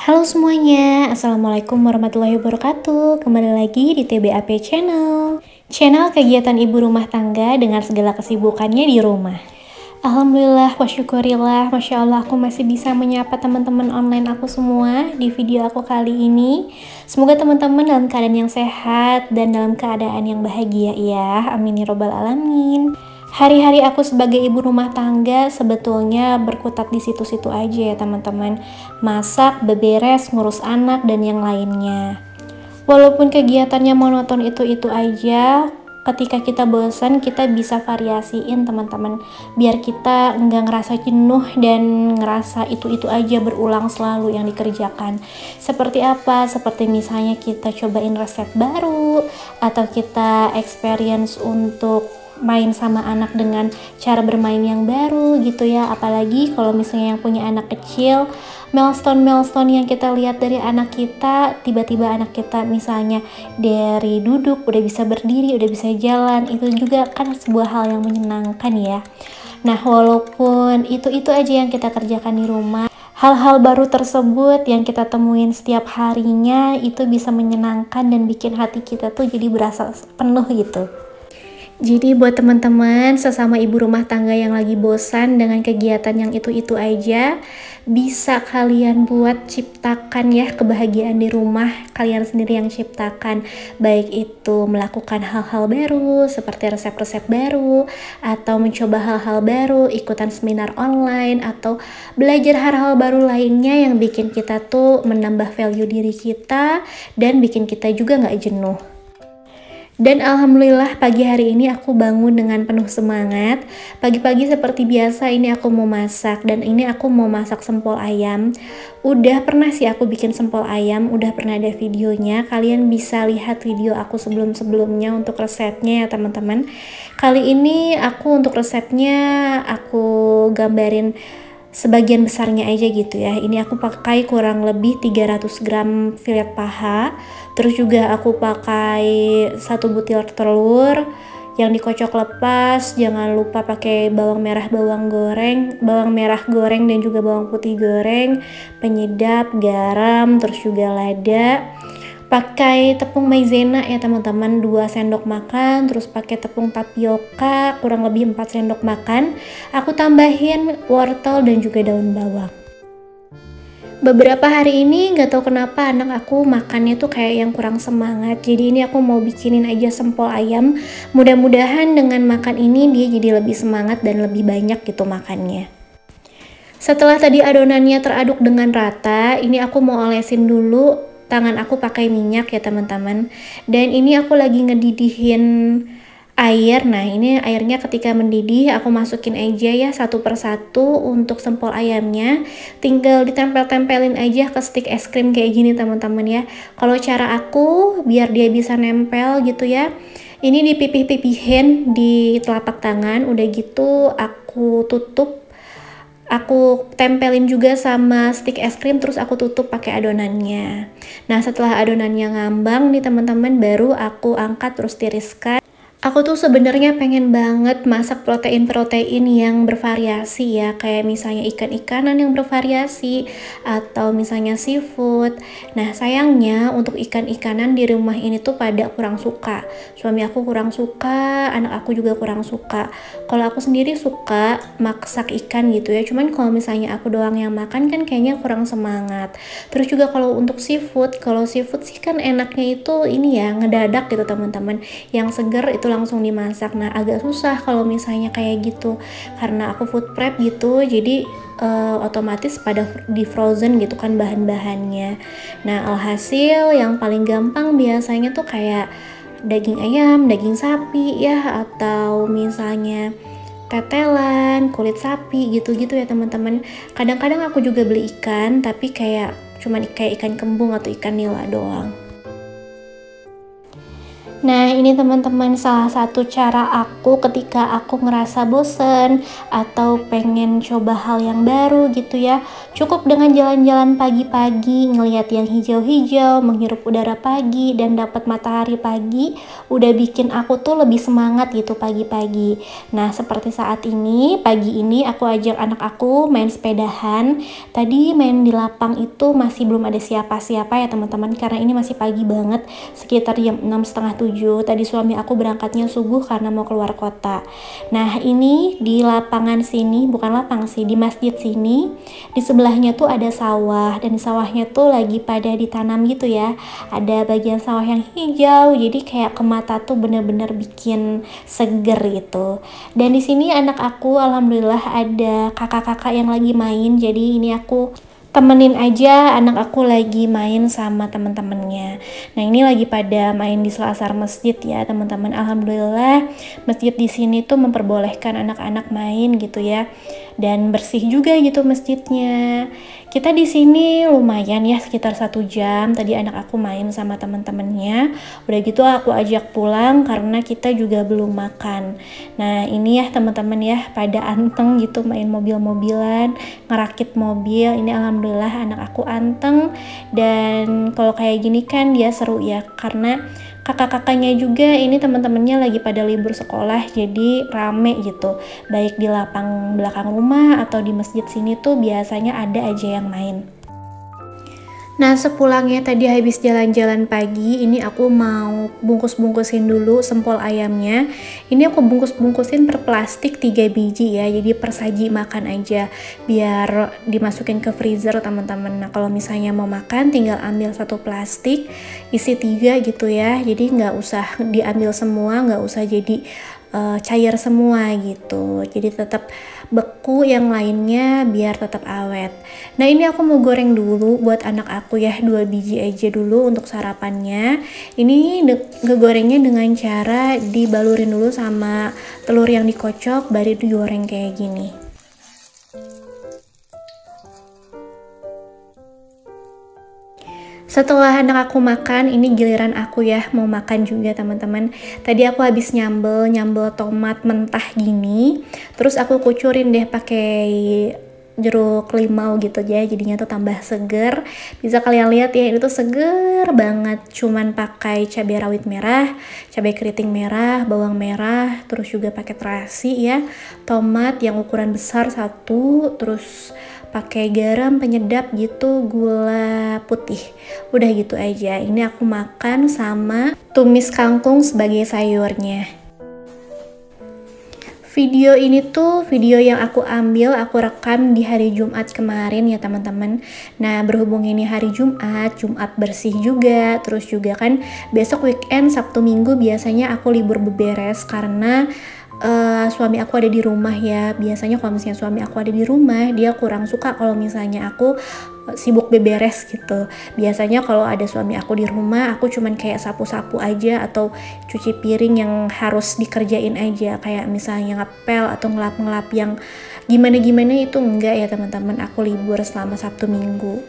Halo semuanya, Assalamualaikum warahmatullahi wabarakatuh. Kembali lagi di TBAP Channel. Channel kegiatan ibu rumah tangga dengan segala kesibukannya di rumah. Alhamdulillah wa syukurillah, Masya Allah aku masih bisa menyapa teman-teman online aku semua di video aku kali ini. Semoga teman-teman dalam keadaan yang sehat dan dalam keadaan yang bahagia ya. Amin ya robbal alamin. Hari-hari aku sebagai ibu rumah tangga sebetulnya berkutat di situ-situ aja ya teman-teman. Masak, beberes, ngurus anak, dan yang lainnya. Walaupun kegiatannya monoton itu-itu aja, ketika kita bosan kita bisa variasiin teman-teman. Biar kita nggak ngerasa jenuh dan ngerasa itu-itu aja berulang selalu yang dikerjakan. Seperti apa? Seperti misalnya kita cobain resep baru, atau kita experience untuk main sama anak dengan cara bermain yang baru gitu ya. Apalagi kalau misalnya yang punya anak kecil, milestone yang kita lihat dari anak kita, tiba-tiba anak kita misalnya dari duduk udah bisa berdiri, udah bisa jalan, itu juga kan sebuah hal yang menyenangkan ya. Nah, walaupun itu aja yang kita kerjakan di rumah, hal-hal baru tersebut yang kita temuin setiap harinya itu bisa menyenangkan dan bikin hati kita tuh jadi berasa penuh gitu. Jadi buat teman-teman sesama ibu rumah tangga yang lagi bosan dengan kegiatan yang itu-itu aja, bisa kalian buat ciptakan ya kebahagiaan di rumah, kalian sendiri yang ciptakan. Baik itu melakukan hal-hal baru seperti resep-resep baru, atau mencoba hal-hal baru, ikutan seminar online, atau belajar hal-hal baru lainnya yang bikin kita tuh menambah value diri kita dan bikin kita juga nggak jenuh. Dan alhamdulillah pagi hari ini aku bangun dengan penuh semangat. Pagi-pagi seperti biasa ini aku mau masak, dan ini aku mau masak sempol ayam. Udah pernah sih aku bikin sempol ayam, udah pernah ada videonya. Kalian bisa lihat video aku sebelum-sebelumnya untuk resepnya ya teman-teman. Kali ini aku untuk resepnya aku gambarin sebagian besarnya aja gitu ya. Ini aku pakai kurang lebih 300 gram filet paha. Terus juga aku pakai 1 butir telur yang dikocok lepas. Jangan lupa pakai bawang merah goreng dan juga bawang putih goreng, penyedap, garam, terus juga lada. Pakai tepung maizena ya teman-teman, 2 sendok makan. Terus pakai tepung tapioka kurang lebih 4 sendok makan. Aku tambahin wortel dan juga daun bawang. Beberapa hari ini gak tahu kenapa anak aku makannya tuh kayak yang kurang semangat. Jadi ini aku mau bikinin aja sempol ayam. Mudah-mudahan dengan makan ini dia jadi lebih semangat dan lebih banyak gitu makannya. Setelah tadi adonannya teraduk dengan rata, ini aku mau olesin dulu tangan aku pakai minyak ya teman-teman. Dan ini aku lagi ngedidihin air. Nah, ini airnya ketika mendidih aku masukin aja ya satu persatu untuk sempol ayamnya. Tinggal ditempel-tempelin aja ke stik es krim kayak gini teman-teman ya. Kalau cara aku biar dia bisa nempel gitu ya, ini dipipih-pipihin di telapak tangan. Udah gitu aku tutup. Aku tempelin juga sama stick es krim, terus aku tutup pakai adonannya. Nah, setelah adonannya ngambang nih teman-teman, baru aku angkat terus tiriskan. Aku tuh sebenarnya pengen banget masak protein-protein yang bervariasi ya, kayak misalnya ikan-ikanan yang bervariasi atau misalnya seafood. Nah, sayangnya untuk ikan-ikanan di rumah ini tuh pada kurang suka. Suami aku kurang suka, anak aku juga kurang suka. Kalau aku sendiri suka masak ikan gitu ya, cuman kalau misalnya aku doang yang makan kan kayaknya kurang semangat. Terus juga kalau untuk seafood, sih kan enaknya itu ini ya, ngedadak gitu teman-teman. Yang seger itu langsung dimasak. Nah, agak susah kalau misalnya kayak gitu karena aku food prep gitu, jadi otomatis pada di frozen gitu kan bahan-bahannya. Nah, alhasil yang paling gampang biasanya tuh kayak daging ayam, daging sapi ya, atau misalnya tetelan, kulit sapi gitu-gitu ya teman-teman. Kadang-kadang aku juga beli ikan, tapi kayak cuman kayak ikan kembung atau ikan nila doang. Nah, ini teman-teman salah satu cara aku ketika aku ngerasa bosen atau pengen coba hal yang baru gitu ya. Cukup dengan jalan-jalan pagi-pagi, ngelihat yang hijau-hijau, menghirup udara pagi dan dapat matahari pagi, udah bikin aku tuh lebih semangat gitu pagi-pagi. Nah, seperti saat ini, pagi ini aku ajak anak aku main sepedahan. Tadi main di lapang itu masih belum ada siapa-siapa ya teman-teman, karena ini masih pagi banget, sekitar jam 6:30, 7. Tadi suami aku berangkatnya subuh karena mau keluar kota. Nah, ini di lapangan sini, bukan lapang sih, di masjid sini, di sebelahnya tuh ada sawah, dan di sawahnya tuh lagi pada ditanam gitu ya. Ada bagian sawah yang hijau, jadi kayak ke mata tuh bener-bener bikin seger gitu. Dan di sini anak aku alhamdulillah ada kakak-kakak yang lagi main, jadi ini aku temenin aja anak aku lagi main sama teman-temannya. Nah, ini lagi pada main di selasar masjid ya teman-teman. Alhamdulillah masjid di sini tuh memperbolehkan anak-anak main gitu ya, dan bersih juga gitu masjidnya. Kita di sini lumayan ya, sekitar 1 jam. Tadi anak aku main sama teman-temannya, udah gitu aku ajak pulang karena kita juga belum makan. Nah, ini ya teman-teman ya, pada anteng gitu main mobil-mobilan, ngerakit mobil. Ini alhamdulillah anak aku anteng, dan kalau kayak gini kan dia seru ya, karena kakak-kakaknya juga ini teman-temannya lagi pada libur sekolah, jadi rame gitu. Baik di lapang belakang rumah atau di masjid sini tuh biasanya ada aja yang main. Nah, sepulangnya tadi habis jalan-jalan pagi, ini aku mau bungkus-bungkusin dulu sempol ayamnya. Ini aku bungkus-bungkusin per plastik 3 biji ya, jadi per saji makan aja, biar dimasukin ke freezer teman-teman. Nah, kalau misalnya mau makan tinggal ambil 1 plastik, isi 3 gitu ya, jadi nggak usah diambil semua, nggak usah jadi cair semua gitu, jadi tetap beku yang lainnya biar tetap awet. Nah, ini aku mau goreng dulu buat anak aku ya, 2 biji aja dulu untuk sarapannya. Ini ngegorengnya dengan cara dibalurin dulu sama telur yang dikocok, baru digoreng kayak gini. Setelah anak aku makan, ini giliran aku ya mau makan juga teman-teman. Tadi aku habis nyambel tomat mentah gini, terus aku kucurin deh pakai jeruk limau gitu aja, jadinya tuh tambah seger. Bisa kalian lihat ya, ini tuh seger banget, cuman pakai cabai rawit merah, cabai keriting merah, bawang merah, terus juga pakai terasi ya, tomat yang ukuran besar 1, terus pakai garam penyedap gitu, gula putih. Udah gitu aja. Ini aku makan sama tumis kangkung sebagai sayurnya. Video ini tuh video yang aku ambil, aku rekam di hari Jumat kemarin ya teman-teman. Nah, berhubung ini hari Jumat bersih juga, terus juga kan besok weekend Sabtu Minggu biasanya aku libur beberes karena suami aku ada di rumah ya. Biasanya kalau misalnya suami aku ada di rumah, dia kurang suka kalau misalnya aku sibuk beberes gitu. Biasanya kalau ada suami aku di rumah, aku cuman kayak sapu-sapu aja atau cuci piring yang harus dikerjain aja, kayak misalnya ngepel atau ngelap-ngelap yang gimana-gimana itu enggak ya teman-teman. Aku libur selama Sabtu Minggu.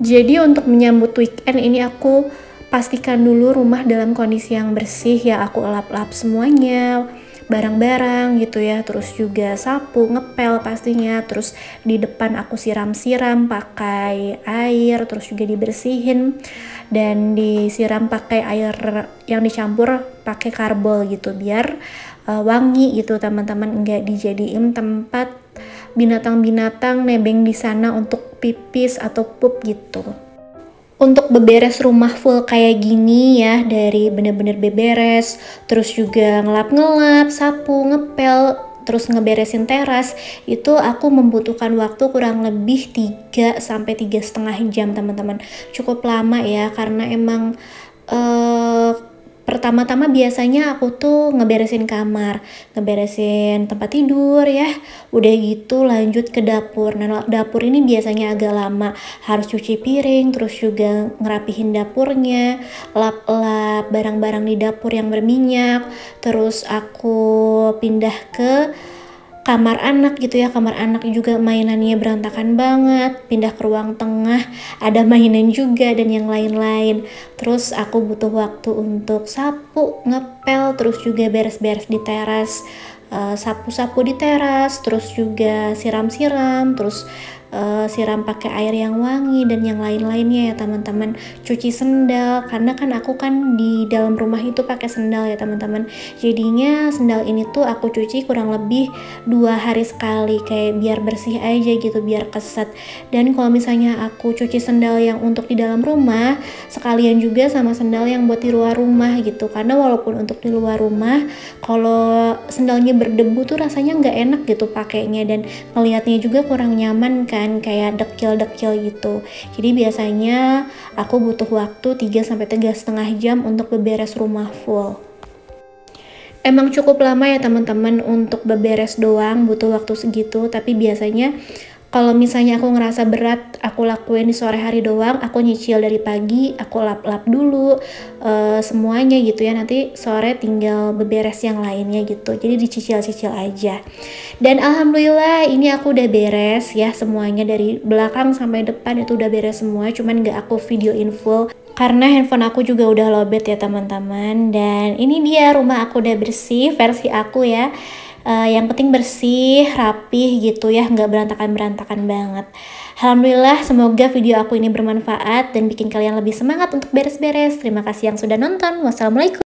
Jadi untuk menyambut weekend ini aku pastikan dulu rumah dalam kondisi yang bersih ya, aku elap-elap semuanya, barang-barang gitu ya, terus juga sapu, ngepel pastinya, terus di depan aku siram-siram pakai air, terus juga dibersihin dan disiram pakai air yang dicampur pakai karbol gitu biar wangi gitu teman-teman, enggak dijadiin tempat binatang-binatang nebeng di sana untuk pipis atau pup gitu. Untuk beberes rumah full kayak gini ya, dari bener-bener beberes, terus juga ngelap-ngelap, sapu, ngepel, terus ngeberesin teras, itu aku membutuhkan waktu kurang lebih 3-3,5 jam teman-teman. Cukup lama ya, karena emang pertama-tama biasanya aku tuh ngeberesin kamar, ngeberesin tempat tidur ya, udah gitu lanjut ke dapur. Nah, dapur ini biasanya agak lama, harus cuci piring, terus juga ngerapihin dapurnya, lap-lap barang-barang di dapur yang berminyak, terus aku pindah ke kamar anak gitu ya, kamar anak juga mainannya berantakan banget, pindah ke ruang tengah ada mainan juga dan yang lain-lain. Terus aku butuh waktu untuk sapu, ngepel, terus juga beres-beres di teras, sapu-sapu di teras, terus juga siram-siram, terus siram pakai air yang wangi dan yang lain-lainnya ya teman-teman. Cuci sendal karena kan aku kan di dalam rumah itu pakai sendal ya teman-teman, jadinya sendal ini tuh aku cuci kurang lebih 2 hari sekali, kayak biar bersih aja gitu, biar keset. Dan kalau misalnya aku cuci sendal yang untuk di dalam rumah, sekalian juga sama sendal yang buat di luar rumah gitu, karena walaupun untuk di luar rumah kalau sendalnya berdebu tuh rasanya nggak enak gitu pakainya, dan ngelihatnya juga kurang nyaman kan, kayak dekil-dekil gitu. Jadi biasanya aku butuh waktu 3-3,5 jam untuk beberes rumah full. Emang cukup lama ya teman-teman untuk beberes doang, butuh waktu segitu. Tapi biasanya kalau misalnya aku ngerasa berat, aku lakuin di sore hari doang, aku nyicil dari pagi, aku lap-lap dulu semuanya gitu ya, nanti sore tinggal beberes yang lainnya gitu. Jadi dicicil-cicil aja. Dan alhamdulillah ini aku udah beres ya semuanya, dari belakang sampai depan itu udah beres semua, cuman gak aku videoin full karena handphone aku juga udah lowbat ya teman-teman. Dan ini dia rumah aku udah bersih versi aku ya. Yang penting bersih, rapih gitu ya, nggak berantakan-berantakan banget. Alhamdulillah, semoga video aku ini bermanfaat dan bikin kalian lebih semangat untuk beres-beres. Terima kasih yang sudah nonton. Wassalamualaikum.